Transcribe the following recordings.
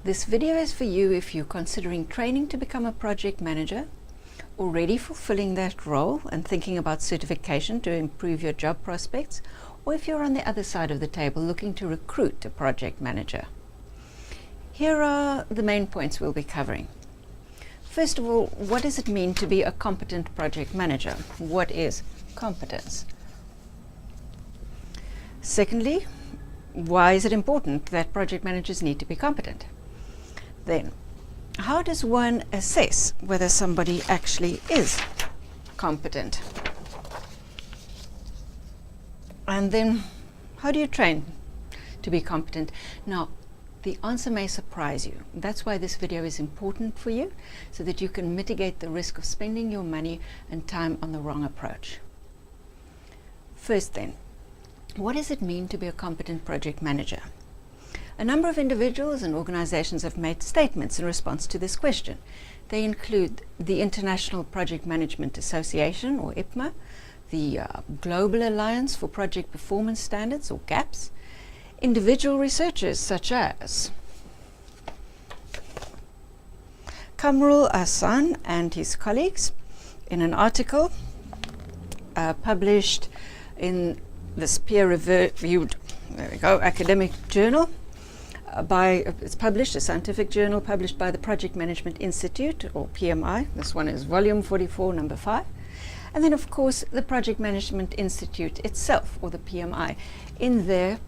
This video is for you if you're considering training to become a project manager, already fulfilling that role and thinking about certification to improve your job prospects, or if you're on the other side of the table looking to recruit a project manager. Here are the main points we'll be covering. First of all, what does it mean to be a competent project manager? What is competence? Secondly, why is it important that project managers need to be competent? Then, how does one assess whether somebody actually is competent? And then, how do you train to be competent? Now, the answer may surprise you. That's why this video is important for you, so that you can mitigate the risk of spending your money and time on the wrong approach. First then, what does it mean to be a competent project manager? A number of individuals and organizations have made statements in response to this question. They include the International Project Management Association, or IPMA, the Global Alliance for Project Performance Standards, or GAPS, individual researchers such as Kamrul Ahsan and his colleagues in an article published in this peer-reviewed academic journal. It's published, a scientific journal published by the Project Management Institute, or PMI. This one is volume 44, number 5. And then, of course, the Project Management Institute itself, or the PMI, in their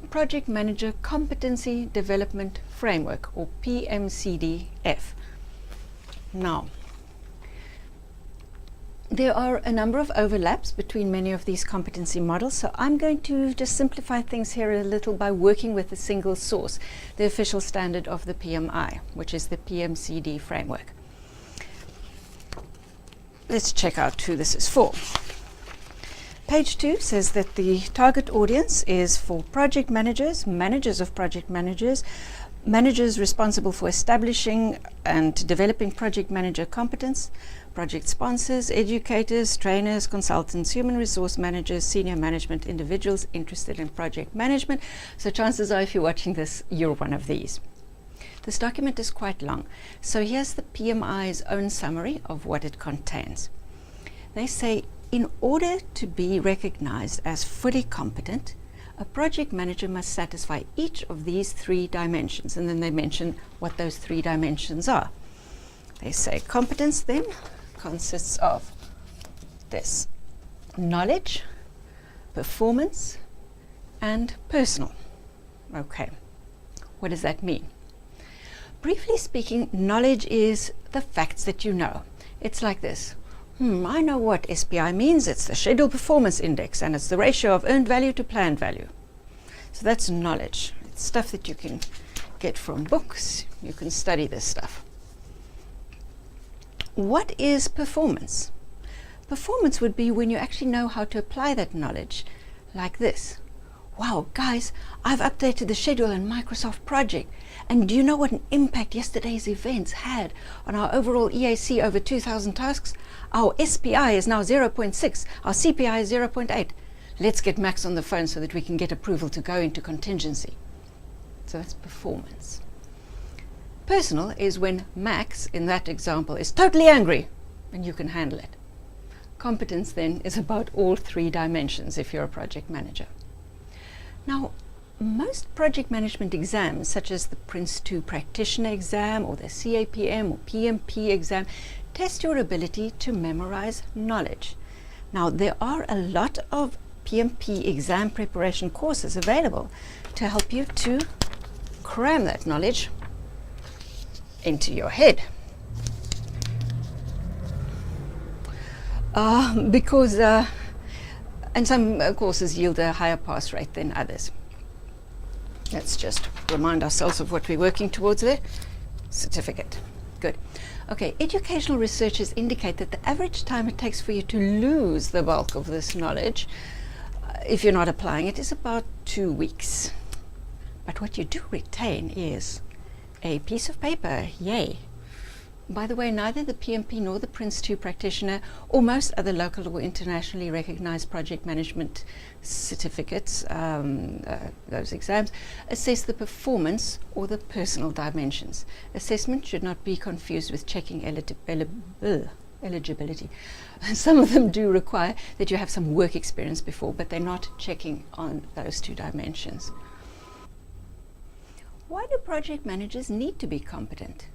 Project Manager Competency Development Framework, or PMCDF. Now, there are a number of overlaps between many of these competency models, so I'm going to just simplify things here a little by working with a single source, the official standard of the PMI, which is the PMCD framework. Let's check out who this is for. Page 2 says that the target audience is for project managers, managers of project managers, managers responsible for establishing and developing project manager competence, project sponsors, educators, trainers, consultants, human resource managers, senior management individuals interested in project management. So chances are, if you're watching this, you're one of these. This document is quite long, so here's the PMI's own summary of what it contains. They say, in order to be recognized as fully competent, a project manager must satisfy each of these 3 dimensions, and then they mention what those 3 dimensions are. They say competence then consists of this: knowledge, performance, and personal. Okay, what does that mean? Briefly speaking, knowledge is the facts that you know. It's like this. I know what SPI means. It's the Schedule Performance Index, and it's the ratio of earned value to planned value. So that's knowledge. It's stuff that you can get from books. You can study this stuff. What is performance? Performance would be when you actually know how to apply that knowledge, like this. Wow, guys, I've updated the schedule in Microsoft Project, and do you know what an impact yesterday's events had on our overall EAC over 2,000 tasks? Our SPI is now 0.6, our CPI is 0.8. Let's get Max on the phone so that we can get approval to go into contingency. So that's performance. Personal is when Max, in that example, is totally angry and you can handle it. Competence then is about all 3 dimensions if you're a project manager. Now, most project management exams, such as the Prince2 Practitioner exam or the CAPM or PMP exam, test your ability to memorize knowledge. Now, there are a lot of PMP exam preparation courses available to help you to cram that knowledge into your head. And some courses yield a higher pass rate than others. Let's just remind ourselves of what we're working towards there. Certificate. Good. Okay, educational researchers indicate that the average time it takes for you to lose the bulk of this knowledge, if you're not applying it, is about 2 weeks. But what you do retain is a piece of paper, yay, By the way, neither the PMP nor the Prince 2 practitioner or most other local or internationally recognized project management certificates, those exams, assess the performance or the personal dimensions. Assessment should not be confused with checking eligibility. Some of them do require that you have some work experience before, but they're not checking on those two dimensions. Why do project managers need to be competent?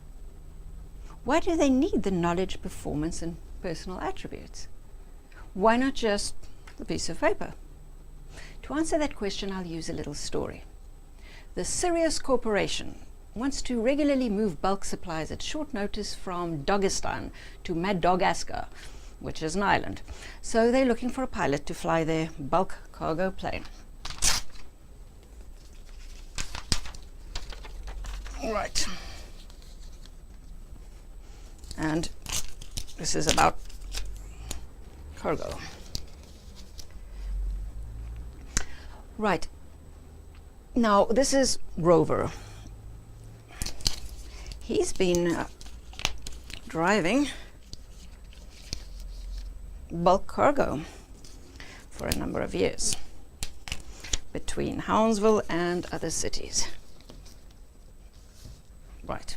Why do they need the knowledge, performance, and personal attributes? Why not just a piece of paper? To answer that question, I'll use a little story. The Sirius Corporation wants to regularly move bulk supplies at short notice from Dagestan to Madagascar, which is an island. So they're looking for a pilot to fly their bulk cargo plane. Right. And this is about cargo. Right. Now, this is Rover. He's been driving bulk cargo for a number of years between Hounsville and other cities. Right.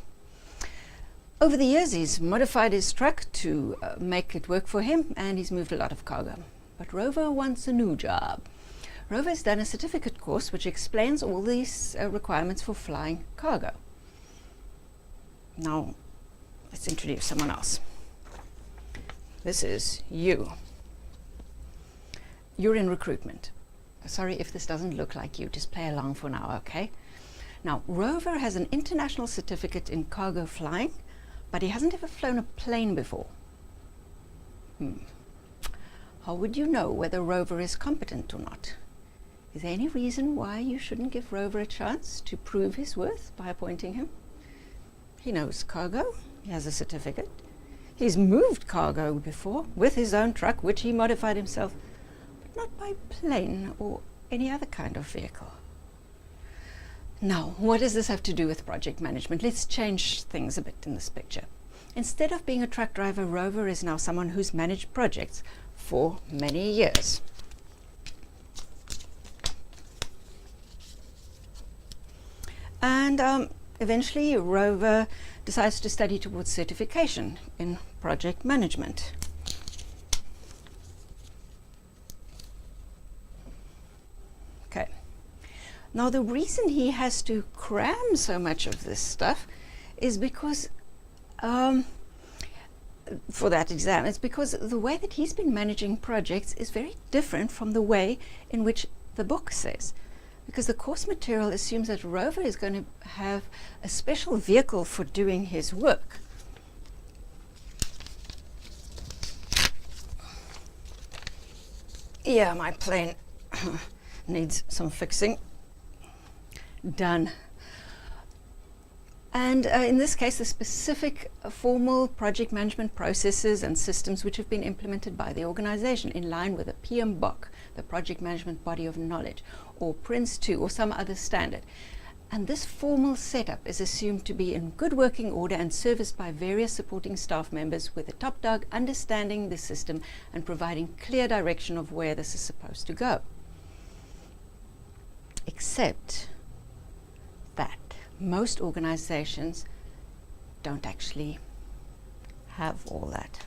Over the years, he's modified his truck to make it work for him, and he's moved a lot of cargo. But Rover wants a new job. Rover's done a certificate course which explains all these requirements for flying cargo. Now, let's introduce someone else. This is you. You're in recruitment. Sorry if this doesn't look like you, just play along for now, okay? Now, Rover has an international certificate in cargo flying, but he hasn't ever flown a plane before. How would you know whether Rover is competent or not? Is there any reason why you shouldn't give Rover a chance to prove his worth by appointing him? He knows cargo, he has a certificate. He's moved cargo before with his own truck, which he modified himself, but not by plane or any other kind of vehicle. Now, what does this have to do with project management? Let's change things a bit in this picture. Instead of being a truck driver, Rover is now someone who's managed projects for many years. And eventually, Rover decides to study towards certification in project management. Okay. Now, the reason he has to cram so much of this stuff is because, for that exam, it's because the way that he's been managing projects is very different from the way in which the book says. Because the course material assumes that Rover is going to have a special vehicle for doing his work. Yeah, my plane needs some fixing. Done. And in this case, the specific formal project management processes and systems which have been implemented by the organization in line with the PMBOK, the Project Management Body of Knowledge, or Prince 2, or some other standard. And this formal setup is assumed to be in good working order and serviced by various supporting staff members, with the top dog understanding the system and providing clear direction of where this is supposed to go. Except that most organizations don't actually have all that.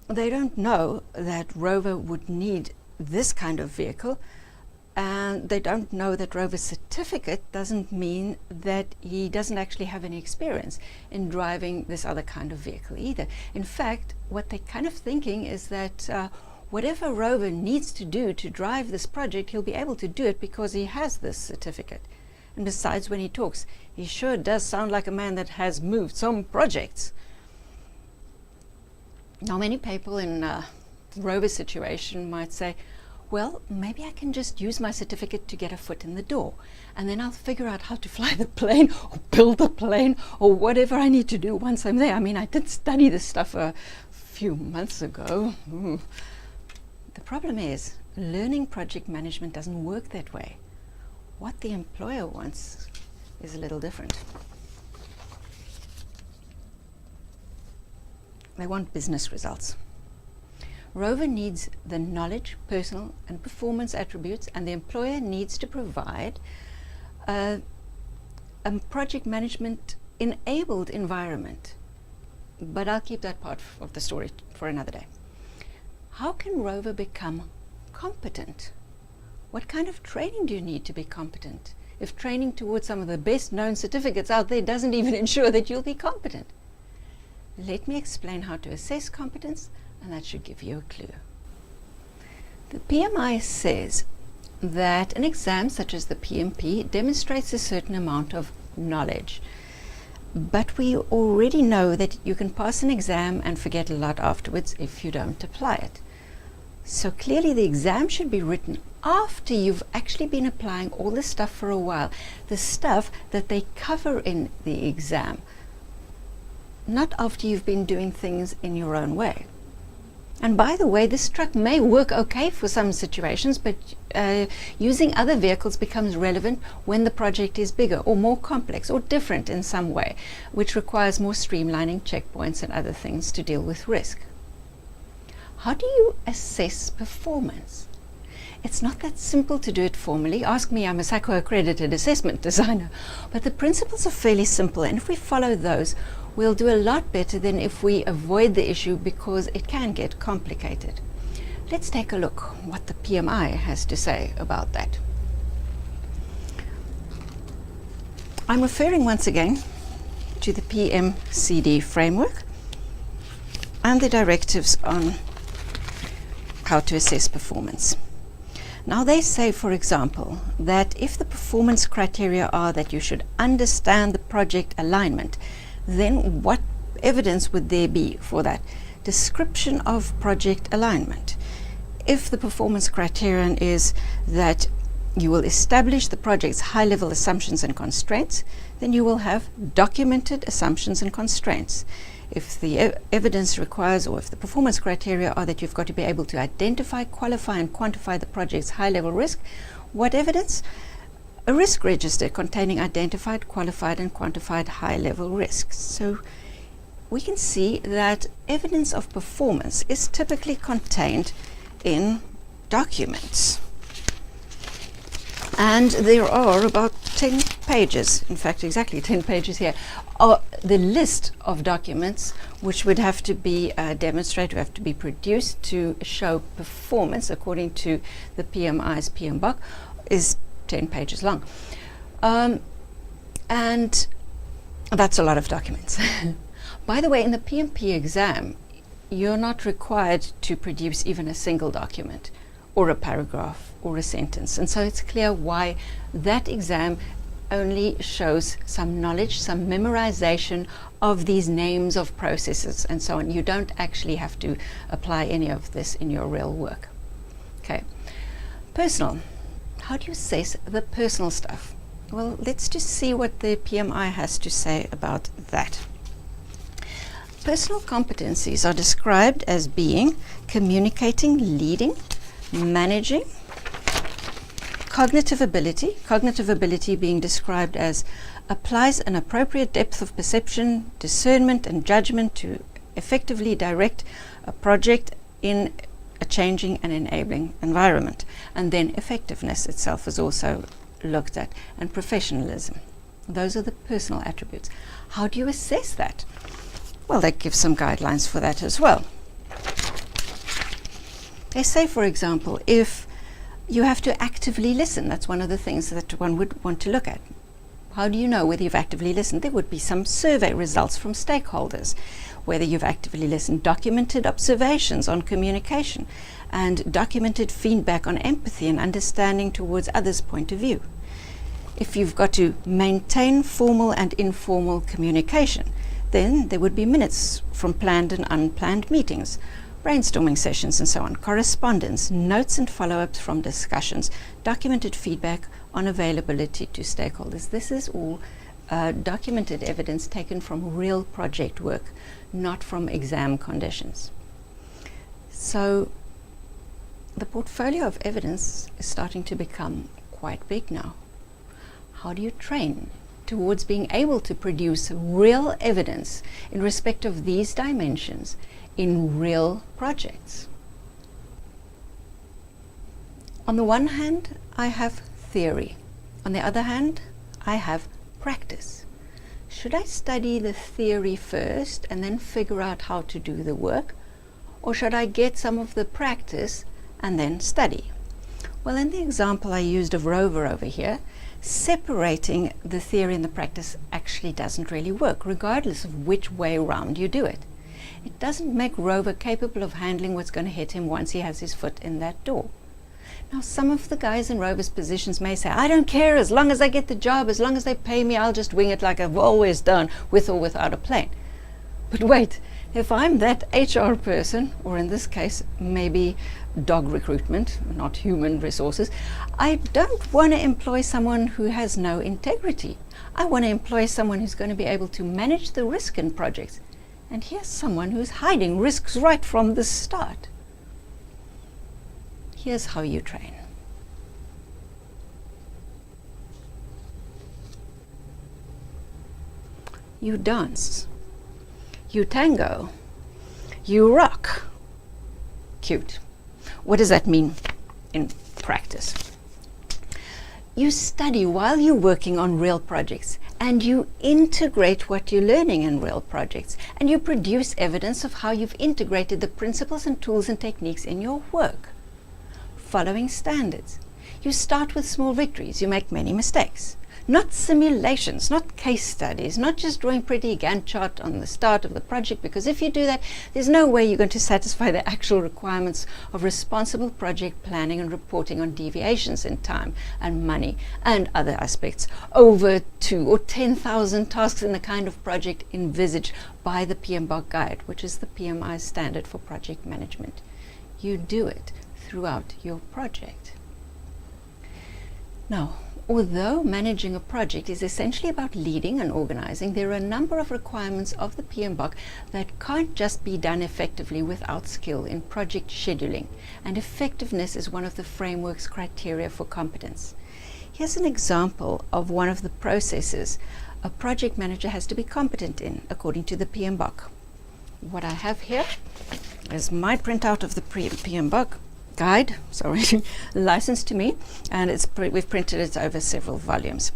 They don't know that Rover would need this kind of vehicle, and they don't know that Rover's certificate doesn't mean that he doesn't actually have any experience in driving this other kind of vehicle either. In fact, what they're kind of thinking is that whatever Rover needs to do to drive this project, he'll be able to do it because he has this certificate. And besides, when he talks, he sure does sound like a man that has moved some projects. Now, many people in Rover's situation might say, well, maybe I can just use my certificate to get a foot in the door, and then I'll figure out how to fly the plane or build the plane or whatever I need to do once I'm there. I mean, I did study this stuff a few months ago. The problem is learning project management doesn't work that way. What the employer wants is a little different. They want business results. Rover needs the knowledge, personal and performance attributes, and the employer needs to provide a project management enabled environment. But I'll keep that part of the story for another day. How can Rover become competent? What kind of training do you need to be competent if training towards some of the best known certificates out there doesn't even ensure that you'll be competent? Let me explain how to assess competence, and that should give you a clue. The PMI says that an exam such as the PMP demonstrates a certain amount of knowledge. But we already know that you can pass an exam and forget a lot afterwards if you don't apply it. So clearly the exam should be written after you've actually been applying all this stuff for a while, the stuff that they cover in the exam, not after you've been doing things in your own way. And by the way, this truck may work okay for some situations, but using other vehicles becomes relevant when the project is bigger or more complex or different in some way, which requires more streamlining, checkpoints and other things to deal with risk. How do you assess performance? It's not that simple to do it formally. Ask me, I'm a SACO accredited assessment designer. But the principles are fairly simple, and if we follow those, we'll do a lot better than if we avoid the issue, because it can get complicated. Let's take a look what the PMI has to say about that. I'm referring once again to the PMCDF framework and the directives on how to assess performance. Now they say, for example, that if the performance criteria are that you should understand the project alignment, then what evidence would there be for that? Description of project alignment. If the performance criterion is that you will establish the project's high-level assumptions and constraints, then you will have documented assumptions and constraints. If the evidence requires, or if the performance criteria are that you've got to be able to identify, qualify and quantify the project's high-level risk, what evidence? A risk register containing identified, qualified and quantified high-level risks. So we can see that evidence of performance is typically contained in documents. And there are about 10 pages, in fact exactly 10 pages here, are the list of documents which would have to be demonstrated, have to be produced to show performance according to the PMI's PMBOK is 10 pages long. And that's a lot of documents. By the way, in the PMP exam, you're not required to produce even a single document or a paragraph or a sentence. And so it's clear why that exam only shows some knowledge, some memorization of these names of processes and so on. You don't actually have to apply any of this in your real work. Okay. Personal. How do you assess the personal stuff? Well, let's just see what the PMI has to say about that. Personal competencies are described as being communicating, leading, managing, cognitive ability being described as applies an appropriate depth of perception, discernment and judgment to effectively direct a project in a changing and enabling environment. And then effectiveness itself is also looked at, and professionalism. Those are the personal attributes. How do you assess that? Well, they give some guidelines for that as well. They say, for example, if you have to actively listen, that's one of the things that one would want to look at. How do you know whether you've actively listened? There would be some survey results from stakeholders, whether you've actively listened, documented observations on communication, and documented feedback on empathy and understanding towards others' point of view. If you've got to maintain formal and informal communication, then there would be minutes from planned and unplanned meetings, brainstorming sessions and so on, correspondence, notes and follow-ups from discussions, documented feedback on availability to stakeholders. This is all documented evidence taken from real project work, not from exam conditions. So The portfolio of evidence is starting to become quite big now. How do you train towards being able to produce real evidence in respect of these dimensions in real projects? On the one hand, I have theory. On the other hand, I have practice. Should I study the theory first and then figure out how to do the work? Or should I get some of the practice and then study? Well, in the example I used of Rover over here, separating the theory and the practice actually doesn't really work, regardless of which way around you do it. It doesn't make Rover capable of handling what's going to hit him once he has his foot in that door. Now, some of the guys in Rover's positions may say, I don't care, as long as I get the job, as long as they pay me, I'll just wing it like I've always done, with or without a plane. But wait, if I'm that HR person, or in this case, maybe dog recruitment, not human resources, I don't want to employ someone who has no integrity. I want to employ someone who's going to be able to manage the risk in projects. And here's someone who's hiding risks right from the start. Here's how you train. You dance. You tango. You rock. Cute. What does that mean in practice? You study while you're working on real projects, and you integrate what you're learning in real projects, and you produce evidence of how you've integrated the principles and tools and techniques in your work. Following standards. You start with small victories. You make many mistakes. Not simulations, not case studies, not just drawing pretty Gantt chart on the start of the project, because if you do that, there's no way you're going to satisfy the actual requirements of responsible project planning and reporting on deviations in time and money and other aspects over 2 or 10,000 tasks in the kind of project envisaged by the PMBOK guide, which is the PMI standard for project management. You do it throughout your project. Now, although managing a project is essentially about leading and organizing, there are a number of requirements of the PMBOK that can't just be done effectively without skill in project scheduling, and effectiveness is one of the framework's criteria for competence. Here's an example of one of the processes a project manager has to be competent in, according to the PMBOK. What I have here is my printout of the PMBOK guide, licensed to me, and we've printed it over several volumes.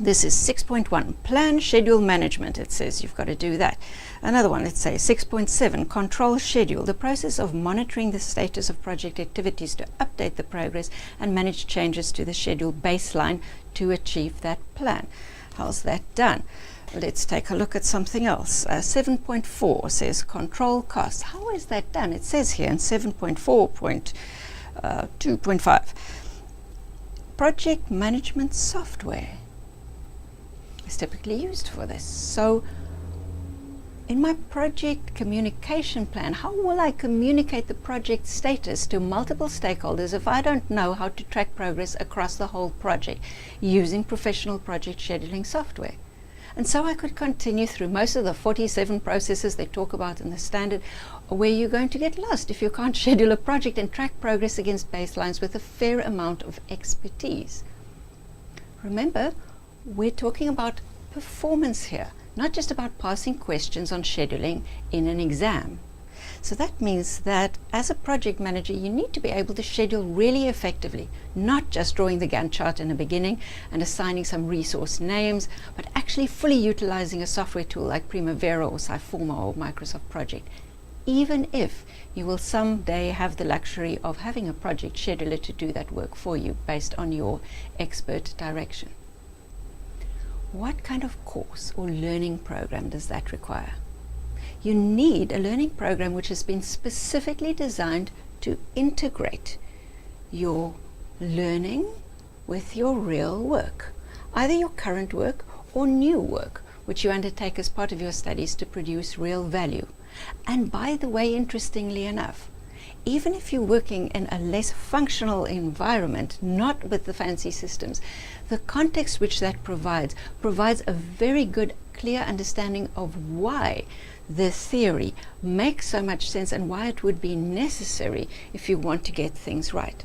This is 6.1, plan schedule management. It says you've got to do that. Another one, let's say 6.7, control schedule, the process of monitoring the status of project activities to update the progress and manage changes to the schedule baseline to achieve that plan. How's that done? Let's take a look at something else. 7.4 says control costs. How is that done? It says here in 7.4.2.5, project management software is typically used for this. So in my project communication plan, how will I communicate the project status to multiple stakeholders if I don't know how to track progress across the whole project using professional project scheduling software? And so I could continue through most of the 47 processes they talk about in the standard, where you're going to get lost if you can't schedule a project and track progress against baselines with a fair amount of expertise. Remember, we're talking about performance here, not just about passing questions on scheduling in an exam. So that means that as a project manager, you need to be able to schedule really effectively, not just drawing the Gantt chart in the beginning and assigning some resource names, but actually fully utilizing a software tool like Primavera or Sciforma or Microsoft Project, even if you will someday have the luxury of having a project scheduler to do that work for you based on your expert direction. What kind of course or learning program does that require? You need a learning program which has been specifically designed to integrate your learning with your real work, either your current work or new work, which you undertake as part of your studies to produce real value. And by the way, interestingly enough, even if you're working in a less functional environment, not with the fancy systems, the context which that provides a very good, clear understanding of why the theory makes so much sense and why it would be necessary if you want to get things right.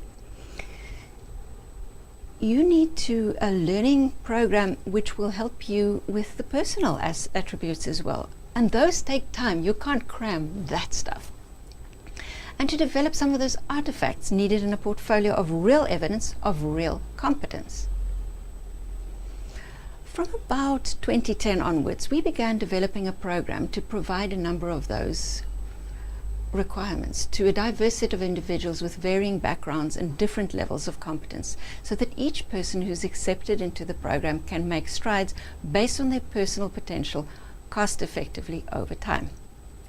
You need a learning program which will help you with the personal attributes as well. And those take time. You can't cram that stuff. And to develop some of those artifacts needed in a portfolio of real evidence of real competence. From about 2010 onwards, we began developing a program to provide a number of those requirements to a diverse set of individuals with varying backgrounds and different levels of competence, so that each person who's accepted into the program can make strides based on their personal potential cost effectively over time.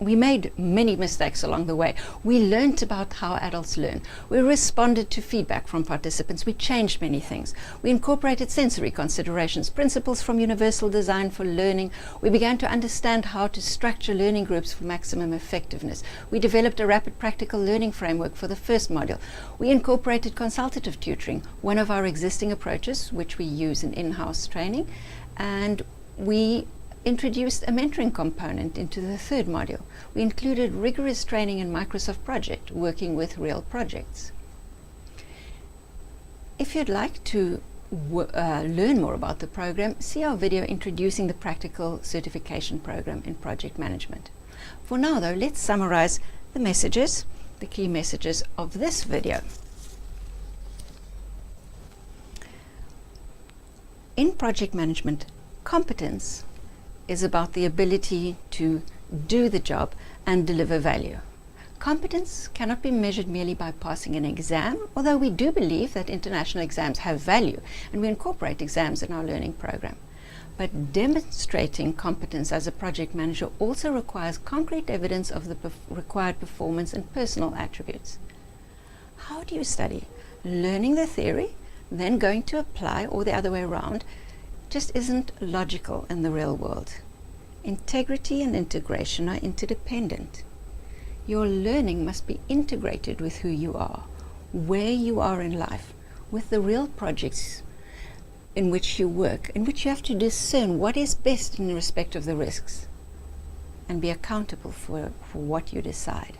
We made many mistakes along the way. We learned about how adults learn. We responded to feedback from participants. We changed many things. We incorporated sensory considerations, principles from universal design for learning. We began to understand how to structure learning groups for maximum effectiveness. We developed a rapid practical learning framework for the first module. We incorporated consultative tutoring, one of our existing approaches, which we use in in-house training, and we introduced a mentoring component into the third module. We included rigorous training in Microsoft Project, working with real projects. If you'd like to learn more about the program, see our video introducing the practical certification program in project management. For now though, let's summarize the messages, the key messages of this video. In project management, competence is about the ability to do the job and deliver value. Competence cannot be measured merely by passing an exam, although we do believe that international exams have value and we incorporate exams in our learning program. But demonstrating competence as a project manager also requires concrete evidence of the required performance and personal attributes. How do you study? Learning the theory, then going to apply, or the other way around, just isn't logical in the real world. Integrity and integration are interdependent. Your learning must be integrated with who you are, where you are in life, with the real projects in which you work, in which you have to discern what is best in respect of the risks and be accountable for what you decide.